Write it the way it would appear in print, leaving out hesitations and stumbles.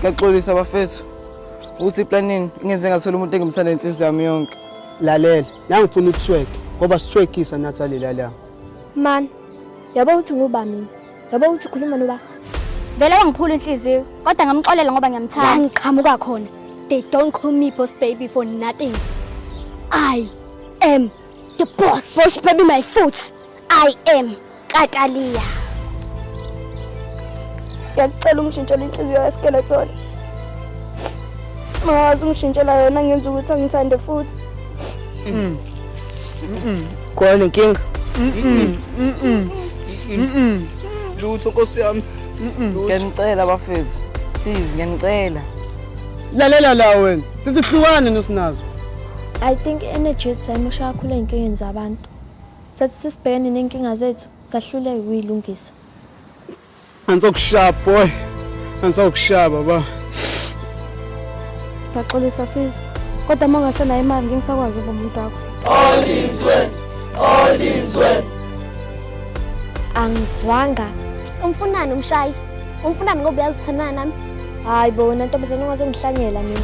Ngiyaxolisa bafethu ukuthi iplanini ingenze ngathola umuntu engimthanda inhliziyo yami yonke. Lalela, la ngifuna ukuthweka ngoba sithwekisa nathi lala. Man, yabo uthi nguba mina. Yabo uthi ukhuluma noba. Vele wangiphula inhliziyo kodwa ngamxolela ngoba ngiyamthanda. Ngiqhamuka khona. They don't call me boss baby for nothing. I am the boss. Boss baby my foot. I am Katalia. Ngiyacela ungishintshele inhliziyo yaskeleton. Mawazi ungishintshela yona ngenza ukuthi angithande futhi. Khona inkinga. Lutho Nkosi yami. Ngiyanicela bafethu. Please ngiyanicela. Lalela la wena. Sisihlukane nosinazo. I think energy sayimosha kakhulu einkingeni zabantu. Sathi sisibhekene nenkinga zethu, sahluleke ukuyilungisa. Angizokushaya boy. Angizokushaya baba. Ngiyaxolisa siza. Kodwa mangasena imali ngingisakwazi ukuba umuntu wakho. All is well. All is well. Angizwanga. Umfunani umshayi. Umfunani ngoba uyazithandana nami. Hayi bona ntombazana ungazongihlanyela mina.